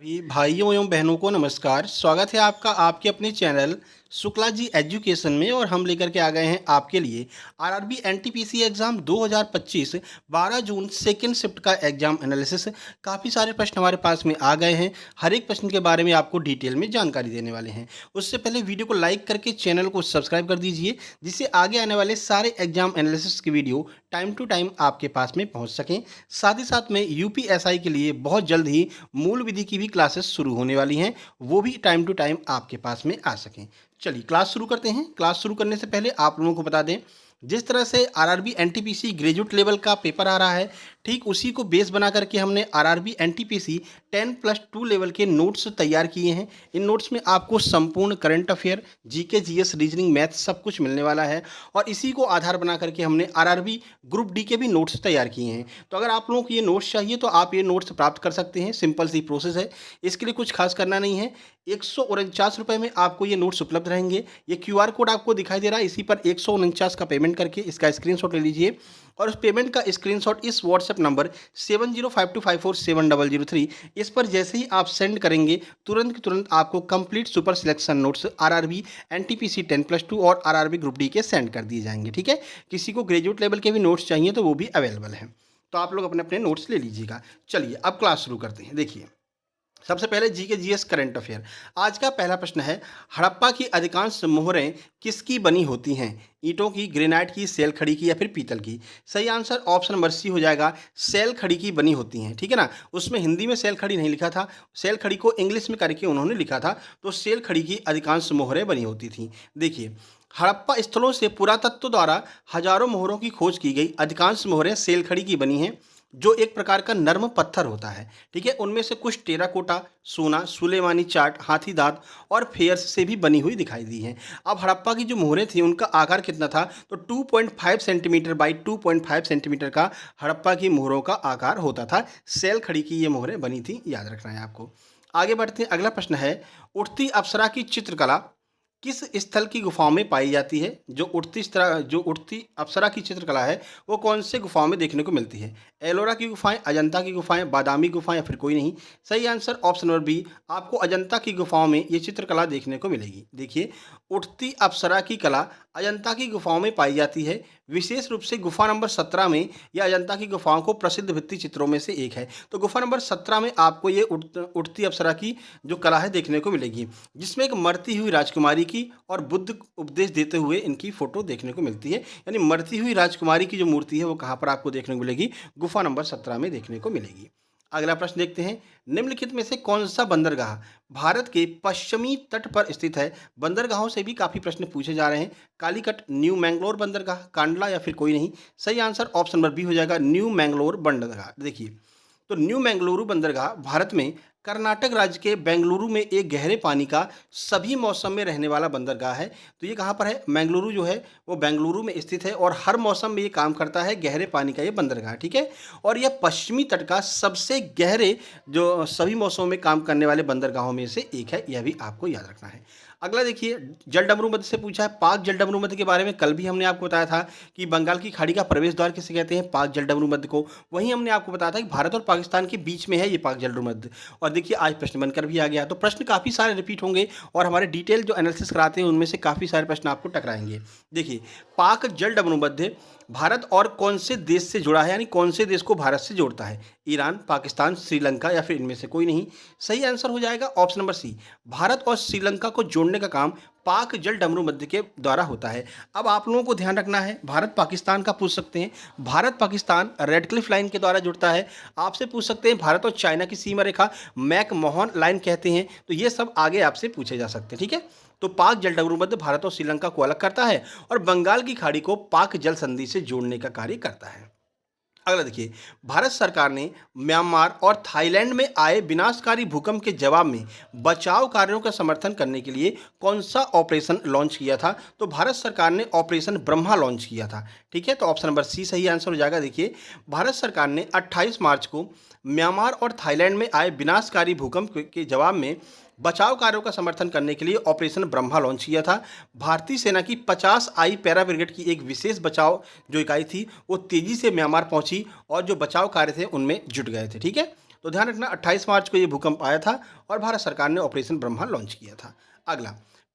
सभी भाइयों एवं बहनों को नमस्कार। स्वागत है आपका आपके अपने चैनल शुक्ला जी एजुकेशन में। और हम लेकर के आ गए हैं आपके लिए आरआरबी एनटीपीसी एग्ज़ाम 2025 12 जून सेकेंड शिफ्ट का एग्जाम एनालिसिस। काफ़ी सारे प्रश्न हमारे पास में आ गए हैं। हर एक प्रश्न के बारे में आपको डिटेल में जानकारी देने वाले हैं। उससे पहले वीडियो को लाइक करके चैनल को सब्सक्राइब कर दीजिए, जिससे आगे आने वाले सारे एग्जाम एनालिसिस की वीडियो टाइम टू टाइम आपके पास में पहुंच सकें। साथ ही साथ में यूपीएसआई के लिए बहुत जल्द ही मूल विधि की भी क्लासेस शुरू होने वाली हैं, वो भी टाइम टू टाइम आपके पास में आ सकें। चलिए क्लास शुरू करते हैं। क्लास शुरू करने से पहले आप लोगों को बता दें, जिस तरह से आरआरबी एनटीपीसी ग्रेजुएट लेवल का पेपर आ रहा है, ठीक उसी को बेस बना करके हमने आरआरबी एनटीपीसी 10+2 लेवल के नोट्स तैयार किए हैं। इन नोट्स में आपको संपूर्ण current affair, GK, GS, reasoning, math सब कुछ मिलने वाला है। और इसी को आधार बना करके हमने आरआरबी ग्रुप डी के भी नोट्स तैयार किए हैं। तो अगर आप लोगों को ये नोट्स चाहिए तो आप ये नोट्स प्राप्त कर सकते हैं। सिंपल सी प्रोसेस है, इसके लिए कुछ खास करना नहीं है। 149 रुपये में आपको ये नोट्स उपलब्ध रहेंगे। ये क्यूआर कोड आपको दिखाई दे रहा है, इसी पर 149 का पेमेंट करके इसका स्क्रीनशॉट ले लीजिए। और उस पेमेंट का स्क्रीनशॉट इस व्हाट्सएप नंबर 7052547003 इस पर जैसे ही आप सेंड करेंगे, तुरंत के तुरंत आपको complete super selection notes RRB NTPC 10+2 और आरआरबी ग्रुप डी के सेंड कर दिए जाएंगे। ठीक है, किसी को ग्रेजुएट लेवल के भी नोट्स चाहिए तो वो भी अवेलेबल हैं। तो आप लोग अपने अपने नोट्स ले लीजिएगा। चलिए अब क्लास शुरू करते हैं। देखिए, सबसे पहले जीके जीएस करंट अफेयर। आज का पहला प्रश्न है, हड़प्पा की अधिकांश मोहरें किसकी बनी होती हैं? ईंटों की, ग्रेनाइट की, सेल खड़ी की या फिर पीतल की? सही आंसर ऑप्शन नंबर सी हो जाएगा, सेल खड़ी की बनी होती हैं। ठीक है ना, उसमें हिंदी में सेल खड़ी नहीं लिखा था, सेल खड़ी को इंग्लिश में करके उन्होंने लिखा था, तो सेल खड़ी की अधिकांश मोहरें बनी होती थी। देखिए, हड़प्पा स्थलों से पुरातत्व द्वारा हजारों मोहरों की खोज की गई। अधिकांश मोहरें सेल खड़ी की बनी हैं, जो एक प्रकार का नर्म पत्थर होता है। ठीक है, उनमें से कुछ टेराकोटा, सोना, सुलेमानी चाट, हाथी दांत और फेयर्स से भी बनी हुई दिखाई दी हैं। अब हड़प्पा की जो मोहरें थी उनका आकार कितना था? तो 2.5 सेंटीमीटर बाई 2.5 सेंटीमीटर का हड़प्पा की मोहरों का आकार होता था। सेल खड़ी की ये मोहरें बनी थी, याद रखना है आपको। आगे बढ़ते हैं। अगला प्रश्न है, उठती अप्सरा की चित्रकला किस स्थल की गुफाओं में पाई जाती है? जो उठती अप्सरा की चित्रकला है वो कौन से गुफाओं में देखने को मिलती है? एलोरा की गुफाएं, अजंता की गुफाएं, बादामी गुफाएं या फिर कोई नहीं? सही आंसर ऑप्शन नंबर बी, आपको अजंता की गुफाओं में ये चित्रकला देखने को मिलेगी। देखिए, उठती अप्सरा की कला अजंता की गुफाओं में पाई जाती है। विशेष रूप से गुफा नंबर 17 में यह अजंता की गुफाओं को प्रसिद्ध भित्ति चित्रों में से एक है। तो गुफा नंबर 17 में आपको ये उठती अप्सरा की जो कला है देखने को मिलेगी, जिसमें एक मरती हुई राजकुमारी की और बुद्ध उपदेश देते हुए इनकी फोटो देखने को मिलती है। यानी मरती हुई राजकुमारी की जो मूर्ति है वो कहाँ पर आपको देखने को मिलेगी? गुफा नंबर 17 में देखने को मिलेगी। अगला प्रश्न देखते हैं, निम्नलिखित में से कौन सा बंदरगाह भारत के पश्चिमी तट पर स्थित है? बंदरगाहों से भी काफ़ी प्रश्न पूछे जा रहे हैं। कालीकट, न्यू मैंगलोर बंदरगाह, कांडला या फिर कोई नहीं? सही आंसर ऑप्शन नंबर बी हो जाएगा, न्यू मैंगलोर बंदरगाह। देखिए, तो न्यू मैंगलुरु बंदरगाह भारत में कर्नाटक राज्य के बेंगलुरु में एक गहरे पानी का सभी मौसम में रहने वाला बंदरगाह है। तो ये कहाँ पर है? मैंगलुरु जो है वो बेंगलुरु में स्थित है और हर मौसम में ये काम करता है। गहरे पानी का ये बंदरगाह, ठीक है। और यह पश्चिमी तट का सबसे गहरे जो सभी मौसमों में काम करने वाले बंदरगाहों में से एक है, यह भी आपको याद रखना है। अगला देखिए, जलडमरू मध्य से पूछा है। पाक जलडमरू मध्य के बारे में कल भी हमने आपको बताया था कि बंगाल की खाड़ी का प्रवेश द्वार किसे कहते हैं? पाक जलडमरू मध्य को। वहीं हमने आपको बताया था कि भारत और पाकिस्तान के बीच में है ये पाक जलडमरू मध्य। और देखिए, आज प्रश्न बनकर भी आ गया। तो प्रश्न काफ़ी सारे रिपीट होंगे और हमारे डिटेल जो एनालिसिस कराते हैं उनमें से काफ़ी सारे प्रश्न आपको टकराएंगे। देखिए, पाक जलडमरू मध्य भारत और कौन से देश से जुड़ा है, यानी कौन से देश को भारत से जोड़ता है? ईरान, पाकिस्तान, श्रीलंका या फिर इनमें से कोई नहीं? सही आंसर हो जाएगा ऑप्शन नंबर सी, भारत और श्रीलंका को जोड़ने का काम पाक जल डमरू मध्य के द्वारा होता है। अब आप लोगों को ध्यान रखना है, भारत पाकिस्तान का पूछ सकते हैं। Bharat Pakistan red Cliff line के द्वारा जुड़ता है। आपसे पूछ सकते हैं भारत और चाइना की सीमा रेखा मैकमोहन लाइन कहते हैं। तो ये सब आगे आपसे पूछे जा सकते हैं, ठीक है। तो पाक जल डमरू मध्य भारत और श्रीलंका को अलग करता है और बंगाल की खाड़ी को पाक जल संधि से जोड़ने का कार्य करता है। अगला देखिए, भारत सरकार ने म्यांमार और थाईलैंड में आए विनाशकारी भूकंप के जवाब में बचाव कार्यों का समर्थन करने के लिए कौन सा ऑपरेशन लॉन्च किया था? तो भारत सरकार ने ऑपरेशन ब्रह्मा लॉन्च किया था, ठीक है। तो ऑप्शन नंबर सी सही आंसर हो जाएगा। देखिए, भारत सरकार ने 28 मार्च को म्यांमार और थाईलैंड में आए विनाशकारी भूकंप के जवाब में बचाव कार्यों का समर्थन करने के लिए ऑपरेशन ब्रह्मा लॉन्च किया था। भारतीय सेना की 50 आई पैरा ब्रिगेड की एक विशेष बचाव जो इकाई थी वो तेजी से म्यांमार पहुंची और जो बचाव कार्य थे उनमें जुट गए थे, ठीक है। तो ध्यान रखना 28 मार्च को ये भूकंप आया था और भारत सरकार ने ऑपरेशन ब्रह्मा लॉन्च किया था। अगला,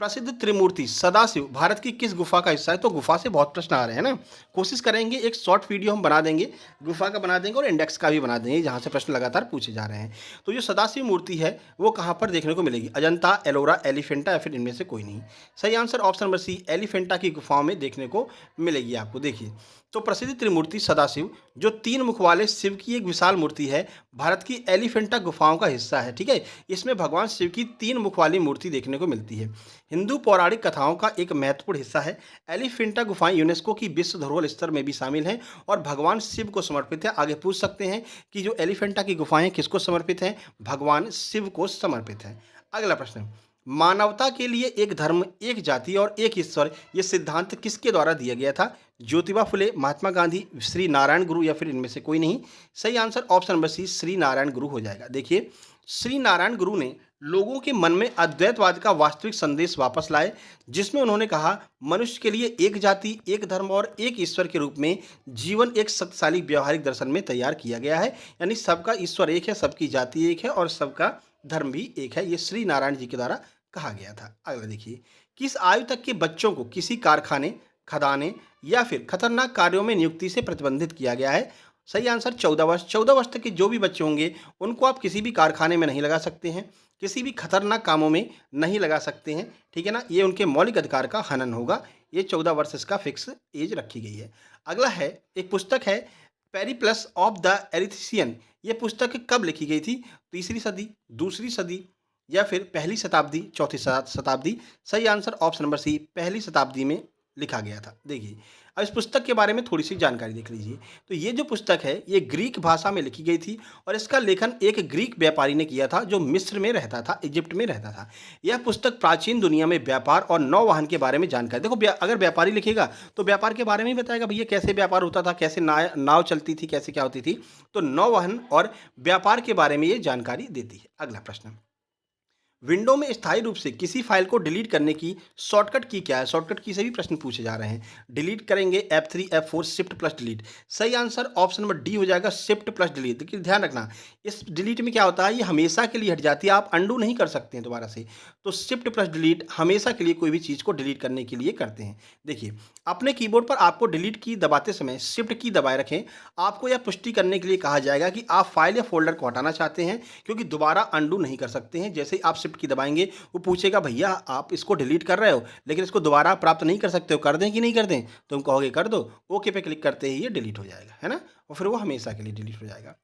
प्रसिद्ध त्रिमूर्ति सदाशिव भारत की किस गुफा का हिस्सा है? तो गुफा से बहुत प्रश्न आ रहे हैं ना, कोशिश करेंगे एक शॉर्ट वीडियो हम बना देंगे, गुफा का बना देंगे और इंडेक्स का भी बना देंगे, जहाँ से प्रश्न लगातार पूछे जा रहे हैं। तो जो सदाशिव मूर्ति है वो कहाँ पर देखने को मिलेगी? अजंता, एलोरा, एलिफेंटा या फिर इनमें से कोई नहीं। सही answer option number C, Elephanta की गुफाओं में देखने को मिलेगी आपको। देखिए, तो प्रसिद्ध त्रिमूर्ति सदाशिव जो 3 मुख वाले शिव की एक विशाल मूर्ति है, भारत की एलिफेंटा गुफाओं का हिस्सा है। ठीक है, इसमें भगवान शिव की 3 मुख वाली मूर्ति देखने को मिलती है। हिंदू पौराणिक कथाओं का एक महत्वपूर्ण हिस्सा है। एलिफेंटा गुफाएं यूनेस्को की विश्व धरोहर स्तर में भी शामिल हैं और भगवान शिव को समर्पित है। आगे पूछ सकते हैं कि जो एलिफेंटा की गुफाएं किसको समर्पित हैं? भगवान शिव को समर्पित है। अगला प्रश्न, मानवता के लिए एक धर्म, एक जाति और एक ईश्वर, ये सिद्धांत किसके द्वारा दिया गया था? ज्योतिबा फुले, महात्मा गांधी, श्री नारायण गुरु या फिर इनमें से कोई नहीं। सही answer option number C, Shri Narayana Guru हो जाएगा। देखिए, श्री नारायण गुरु ने लोगों के मन में अद्वैतवाद का वास्तविक संदेश वापस लाए, जिसमें उन्होंने कहा मनुष्य के लिए एक जाति, एक धर्म और एक ईश्वर के रूप में जीवन एक शक्तिशाली व्यवहारिक दर्शन में तैयार किया गया है। यानी सबका ईश्वर एक है, सबकी जाति एक है और सबका धर्म भी एक है। ये श्री नारायण जी के द्वारा कहा गया था। अगला देखिए, किस आयु तक के बच्चों को किसी कारखाने, खदाने या फिर खतरनाक कार्यों में नियुक्ति से प्रतिबंधित किया गया है? सही आंसर 14 वर्ष। 14 वर्ष तक के जो भी बच्चे होंगे उनको आप किसी भी कारखाने में नहीं लगा सकते हैं, किसी भी खतरनाक कामों में नहीं लगा सकते हैं। ठीक है ना, ये उनके मौलिक अधिकार का हनन होगा। ये 14 वर्ष इसका फिक्स एज रखी गई है। अगला है, एक पुस्तक है पेरिप्लस ऑफ द एरिथ्सियन। ये पुस्तक कब लिखी गई थी? तीसरी सदी, दूसरी सदी या फिर पहली शताब्दी, चौथी शताब्दी? सही आंसर ऑप्शन नंबर सी, पहली शताब्दी में लिखा गया था। देखिए, अब इस पुस्तक के बारे में थोड़ी सी जानकारी देख लीजिए। तो ये जो पुस्तक है ये ग्रीक भाषा में लिखी गई थी और इसका लेखन एक ग्रीक व्यापारी ने किया था जो मिस्र में रहता था, इजिप्ट में रहता था। यह पुस्तक प्राचीन दुनिया में व्यापार और नौवहन के बारे में जानकारी, देखो अगर व्यापारी लिखेगा तो व्यापार के बारे में ही बताएगा, भैया कैसे व्यापार होता था, कैसे नाव चलती थी, कैसे क्या होती थी। तो नौवहन और व्यापार के बारे में ये जानकारी देती है। अगला प्रश्न, विंडो में स्थायी रूप से किसी फाइल को डिलीट करने की शॉर्टकट की क्या है? शॉर्टकट की से भी प्रश्न पूछे जा रहे हैं। डिलीट करेंगे F3, F4, shift plus delete. सही आंसर ऑप्शन नंबर डी हो जाएगा, शिफ्ट प्लस डिलीट। देखिए ध्यान रखना, इस डिलीट में क्या होता है, ये हमेशा के लिए हट जाती है, आप अंडू नहीं कर सकते हैं दोबारा से। तो शिफ्ट प्लस डिलीट हमेशा के लिए कोई भी चीज़ को डिलीट करने के लिए करते हैं। देखिए, अपने कीबोर्ड पर आपको डिलीट की दबाते समय शिफ्ट की दबाए रखें। आपको यह पुष्टि करने के लिए कहा जाएगा कि आप फाइल या फोल्डर को हटाना चाहते हैं, क्योंकि दोबारा अंडू नहीं कर सकते हैं। जैसे ही आप शिफ्ट की दबाएंगे वो पूछेगा भैया आप इसको डिलीट कर रहे हो लेकिन इसको दोबारा प्राप्त नहीं कर सकते हो, कर दें कि नहीं कर दें? तो हम कहोगे कर दो, ओके पे क्लिक करते ही ये डिलीट हो जाएगा, है ना, और फिर वो हमेशा के लिए डिलीट हो जाएगा।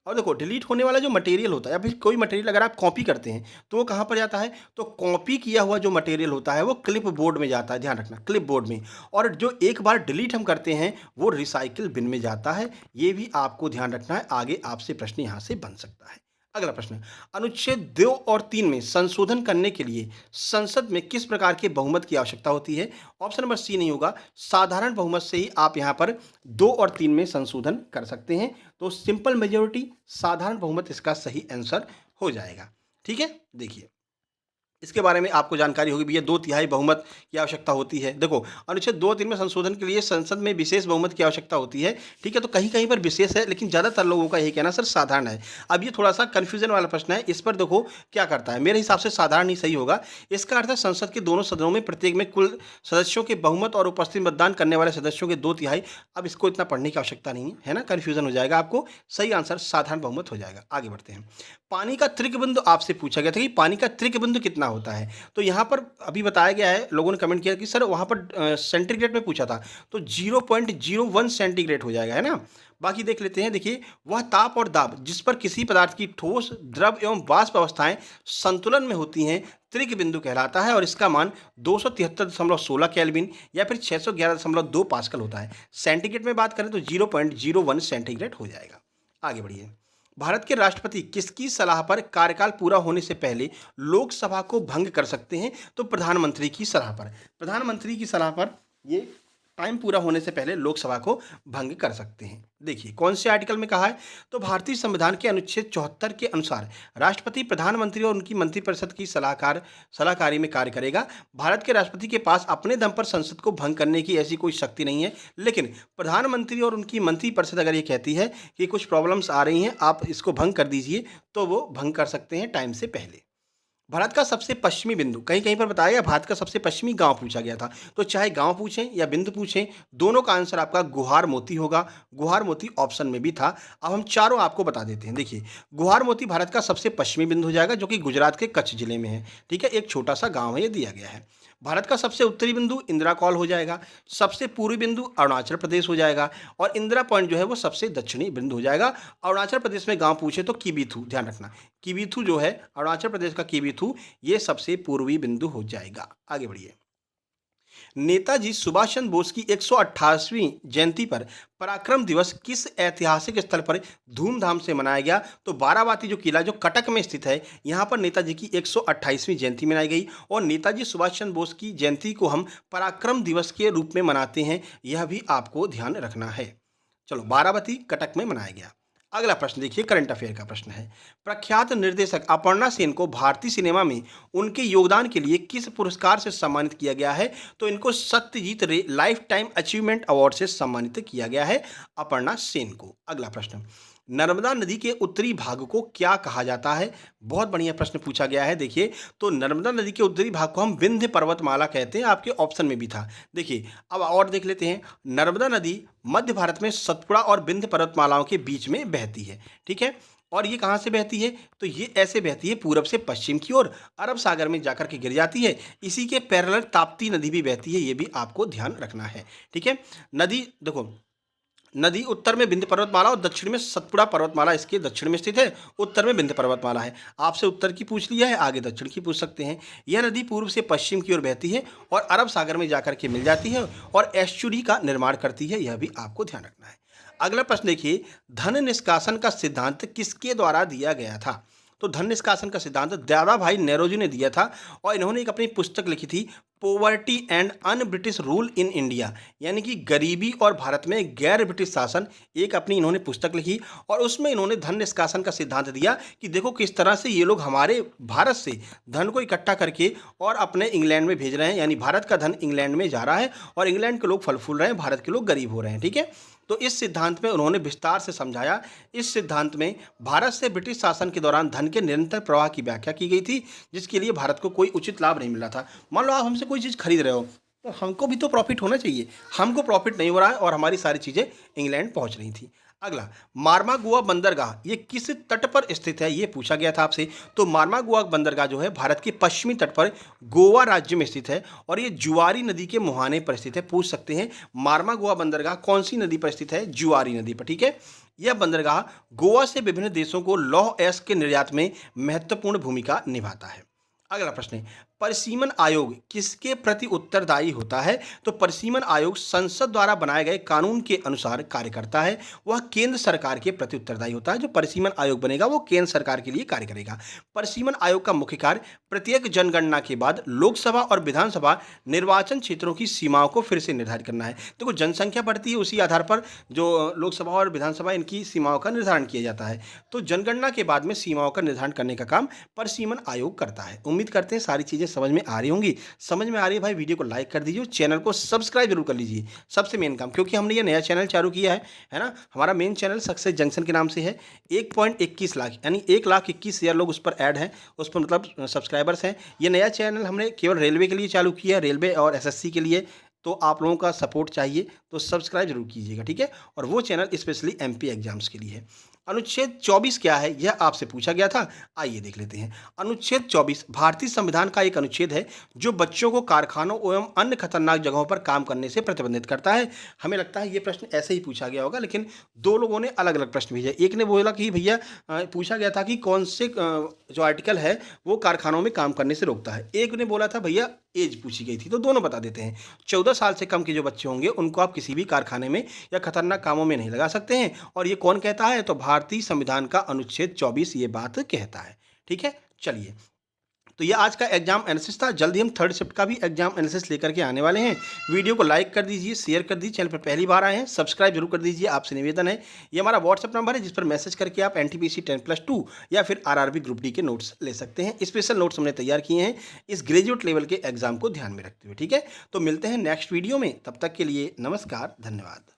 और देखो, डिलीट होने वाला जो मटेरियल होता है या फिर कोई मटेरियल अगर आप कॉपी करते हैं तो वो कहाँ पर जाता है? तो कॉपी किया हुआ जो मटेरियल होता है वो क्लिप बोर्ड में जाता है, ध्यान रखना, क्लिप बोर्ड में। और जो एक बार डिलीट हम करते हैं वो रिसाइकिल बिन में जाता है। ये भी आपको ध्यान रखना है, आगे आपसे प्रश्न यहाँ से बन सकता है। अगला प्रश्न, अनुच्छेद 2 और 3 में संशोधन करने के लिए संसद में किस प्रकार के बहुमत की आवश्यकता होती है? ऑप्शन नंबर सी नहीं होगा, साधारण बहुमत से ही आप यहाँ पर 2 और 3 में संशोधन कर सकते हैं। तो सिंपल मेजोरिटी, साधारण बहुमत इसका सही आंसर हो जाएगा। ठीक है, देखिए इसके बारे में आपको जानकारी होगी भैया, 2/3 बहुमत की आवश्यकता होती है। देखो, अनुच्छेद 2 और 3 में संशोधन के लिए संसद में विशेष बहुमत की आवश्यकता होती है। ठीक है, तो कहीं कहीं पर विशेष है लेकिन ज़्यादातर लोगों का यही कहना सर साधारण है। अब ये थोड़ा सा कन्फ्यूजन वाला प्रश्न है, इस पर देखो क्या करता है, मेरे हिसाब से साधारण ही सही होगा। इसका अर्थ है संसद के दोनों सदनों में प्रत्येक में कुल सदस्यों के बहुमत और उपस्थित मतदान करने वाले सदस्यों के 2/3। अब इसको इतना पढ़ने की आवश्यकता नहीं है ना, कन्फ्यूजन हो जाएगा आपको। सही आंसर साधारण बहुमत हो जाएगा। आगे बढ़ते हैं, पानी का त्रिक बिंदु आपसे पूछा गया था कि पानी का त्रिक बिंदु कितना होता है? तो यहाँ पर अभी बताया गया है, लोगों ने कमेंट किया कि सर वहाँ पर सेंटीग्रेड में पूछा था, तो 0.01 सेंटीग्रेड हो जाएगा, है ना। बाकी देख लेते हैं। देखिए, वह ताप और दाब जिस पर किसी पदार्थ की ठोस, द्रव एवं वाष्प अवस्थाएं संतुलन में होती हैं त्रिक बिंदु कहलाता है और इसका मान 273.16 केल्विन या फिर 611.2 पास्कल होता है। सेंटीग्रेड में बात करें तो 0.01 सेंटीग्रेड हो जाएगा। आगे बढ़िए, भारत के राष्ट्रपति किसकी सलाह पर कार्यकाल पूरा होने से पहले लोकसभा को भंग कर सकते हैं? तो प्रधानमंत्री की सलाह पर। प्रधानमंत्री की सलाह पर ये टाइम पूरा होने से पहले लोकसभा को भंग कर सकते हैं। देखिए कौन से आर्टिकल में कहा है, तो भारतीय संविधान के अनुच्छेद 74 के अनुसार राष्ट्रपति प्रधानमंत्री और उनकी मंत्रिपरिषद की सलाहकारी में कार्य करेगा। भारत के राष्ट्रपति के पास अपने दम पर संसद को भंग करने की ऐसी कोई शक्ति नहीं है, लेकिन प्रधानमंत्री और उनकी मंत्रिपरिषद अगर ये कहती है कि कुछ प्रॉब्लम्स आ रही हैं, आप इसको भंग कर दीजिए, तो वो भंग कर सकते हैं टाइम से पहले। भारत का सबसे पश्चिमी बिंदु, कहीं कहीं पर बताया गया भारत का सबसे पश्चिमी गांव पूछा गया था, तो चाहे गांव पूछें या बिंदु पूछें, दोनों का आंसर आपका गुहार मोती होगा। गुहार मोती ऑप्शन में भी था। अब हम चारों आपको बता देते हैं। देखिए गुहार मोती भारत का सबसे पश्चिमी बिंदु हो जाएगा, जो कि गुजरात के कच्छ जिले में है। ठीक है, एक छोटा सा गाँव है, ये दिया गया है। भारत का सबसे उत्तरी बिंदु इंदिरा कॉल हो जाएगा। सबसे पूर्वी बिंदु अरुणाचल प्रदेश हो जाएगा, और इंदिरा पॉइंट जो है वो सबसे दक्षिणी बिंदु हो जाएगा। अरुणाचल प्रदेश में गांव पूछे तो किबीथू, ध्यान रखना, किबीथू जो है अरुणाचल प्रदेश का किबीथू, ये सबसे पूर्वी बिंदु हो जाएगा। आगे बढ़िए। नेताजी सुभाष चंद्र बोस की 128वीं जयंती पर पराक्रम दिवस किस ऐतिहासिक स्थल पर धूमधाम से मनाया गया, तो बाराबाती जो किला जो कटक में स्थित है, यहाँ पर नेताजी की 128वीं जयंती मनाई गई। और नेताजी सुभाष चंद्र बोस की जयंती को हम पराक्रम दिवस के रूप में मनाते हैं, यह भी आपको ध्यान रखना है। चलो, बाराबती कटक में मनाया गया। अगला प्रश्न देखिए, करंट अफेयर का प्रश्न है। प्रख्यात निर्देशक अपर्णा सेन को भारतीय सिनेमा में उनके योगदान के लिए किस पुरस्कार से सम्मानित किया गया है, तो इनको सत्यजीत रे लाइफ टाइम अचीवमेंट अवार्ड से सम्मानित किया गया है अपर्णा सेन को। अगला प्रश्न, नर्मदा नदी के उत्तरी भाग को क्या कहा जाता है, बहुत बढ़िया प्रश्न पूछा गया है। देखिए तो नर्मदा नदी के उत्तरी भाग को हम विंध्य पर्वतमाला कहते हैं, आपके ऑप्शन में भी था। देखिए अब और देख लेते हैं। नर्मदा नदी मध्य भारत में सतपुड़ा और विंध्य पर्वतमालाओं के बीच में बहती है। ठीक है, और ये कहाँ से बहती है, तो ये ऐसे बहती है पूरब से पश्चिम की ओर, अरब सागर में जाकर के गिर जाती है। इसी के पैरेलल ताप्ती नदी भी बहती है, ये भी आपको ध्यान रखना है। ठीक है, नदी देखो, नदी उत्तर में विंध्य पर्वतमाला और दक्षिण में सतपुड़ा पर्वतमाला इसके दक्षिण में स्थित है, उत्तर में विंध्य पर्वतमाला है। आपसे उत्तर की पूछ लिया है, आगे दक्षिण की पूछ सकते हैं। यह नदी पूर्व से पश्चिम की ओर बहती है और अरब सागर में जाकर के मिल जाती है और एस्चुरी का निर्माण करती है, यह भी आपको ध्यान रखना है। अगला प्रश्न देखिए, धन निष्कासन का सिद्धांत किसके द्वारा दिया गया था, तो धन निष्कासन का सिद्धांत दादा भाई नेहरू ने दिया था, और इन्होंने एक अपनी पुस्तक लिखी थी, poverty and un British rule in India, यानी कि गरीबी और भारत में गैर ब्रिटिश शासन, एक अपनी इन्होंने पुस्तक लिखी और उसमें इन्होंने धन निष्कासन का सिद्धांत दिया कि देखो किस तरह से ये लोग हमारे भारत से धन को इकट्ठा करके और अपने इंग्लैंड में भेज रहे हैं, यानी भारत का धन इंग्लैंड में जा रहा है और इंग्लैंड के लोग फल फूल रहे हैं, भारत के लोग गरीब हो रहे हैं। ठीक है, तो इस सिद्धांत में उन्होंने विस्तार से समझाया। इस सिद्धांत में भारत से ब्रिटिश शासन के दौरान धन के निरंतर प्रवाह की व्याख्या की गई थी, जिसके लिए भारत को कोई उचित लाभ नहीं मिल रहा था। मान लो आप हमसे कोई चीज़ खरीद रहे हो, तो हमको भी तो प्रॉफिट होना चाहिए, हमको प्रॉफिट नहीं हो रहा है और हमारी सारी चीज़ें इंग्लैंड पहुंच रही थी। अगला, मार्मागुआ बंदरगाह ये किस तट पर स्थित है, ये पूछा गया था आपसे। तो मार्मागुआ बंदरगाह जो है भारत के पश्चिमी तट पर गोवा राज्य में स्थित है और ये जुआरी नदी के मुहाने पर स्थित है। पूछ सकते हैं मार्मागुआ बंदरगाह कौन सी नदी पर स्थित है, जुआरी नदी पर। ठीक है, यह बंदरगाह गोवा से विभिन्न देशों को लौह एस के निर्यात में महत्वपूर्ण भूमिका निभाता है। अगला प्रश्न है, परिसीमन आयोग किसके प्रति उत्तरदायी होता है, तो परिसीमन आयोग संसद द्वारा बनाए गए कानून के अनुसार कार्य करता है, वह केंद्र सरकार के प्रति उत्तरदायी होता है। जो परिसीमन आयोग बनेगा वो केंद्र सरकार के लिए कार्य करेगा। परिसीमन आयोग का मुख्य कार्य प्रत्येक जनगणना के बाद लोकसभा और विधानसभा निर्वाचन क्षेत्रों की सीमाओं को फिर से निर्धारित करना है। देखो जनसंख्या बढ़ती है, उसी आधार पर जो लोकसभा और विधानसभा इनकी सीमाओं का निर्धारण किया जाता है, तो जनगणना के बाद में सीमाओं का निर्धारण करने का काम परिसीमन आयोग करता है। उम्मीद करते हैं सारी चीज़ें समझ में आ रही होंगी। समझ में आ रही है भाई, वीडियो को लाइक कर दीजिए, चैनल को सब्सक्राइब जरूर कर लीजिए, सबसे मेन काम, क्योंकि हमने ये नया चैनल चालू किया है ना। हमारा मेन चैनल सक्सेस जंक्शन के नाम से है। 1.21 लाख यानी 1,21,000 लोग उस पर ऐड हैं, उस पर मतलब सब्सक्राइबर्स हैं। ये नया चैनल हमने केवल रेलवे के लिए चालू किया है, रेलवे और एसएससी के लिए। तो आप लोगों का सपोर्ट चाहिए, तो सब्सक्राइब जरूर कीजिएगा। ठीक है, और वो चैनल स्पेशली एमपी एग्जाम्स के लिए है। अनुच्छेद 24 क्या है, यह आपसे पूछा गया था, आइए देख लेते हैं। अनुच्छेद 24 भारतीय संविधान का एक अनुच्छेद है जो बच्चों को कारखानों एवं अन्य खतरनाक जगहों पर काम करने से प्रतिबंधित करता है। हमें लगता है ये प्रश्न ऐसे ही पूछा गया होगा, लेकिन दो लोगों ने अलग अलग प्रश्न भेजे। एक ने बोला कि भैया पूछा गया था कि कौन से जो आर्टिकल है वो कारखानों में काम करने से रोकता है। एक ने बोला था भैया एज पूछी गई थी, तो दोनों बता देते हैं। 14 साल से कम के जो बच्चे होंगे उनको आप किसी भी कारखाने में या खतरनाक कामों में नहीं लगा सकते हैं। और ये कौन कहता है, तो भारतीय संविधान का अनुच्छेद 24 ये बात कहता है। ठीक है, चलिए तो ये आज का एग्जाम एनालिसिस था। जल्दी हम थर्ड शिफ्ट का भी एग्जाम एनालिसिस लेकर के आने वाले हैं। वीडियो को लाइक कर दीजिए, शेयर कर दीजिए, चैनल पर पहली बार आए हैं सब्सक्राइब जरूर कर दीजिए, आपसे निवेदन है। ये हमारा व्हाट्सएप नंबर है जिस पर मैसेज करके आप एनटीपीसी 10+2 या फिर आरआरबी ग्रुप डी के नोट्स ले सकते हैं। स्पेशल नोट्स हमने तैयार किए हैं इस ग्रेजुएट लेवल के एग्जाम को ध्यान में रखते हुए। ठीक है, तो मिलते हैं नेक्स्ट वीडियो में, तब तक के लिए नमस्कार, धन्यवाद।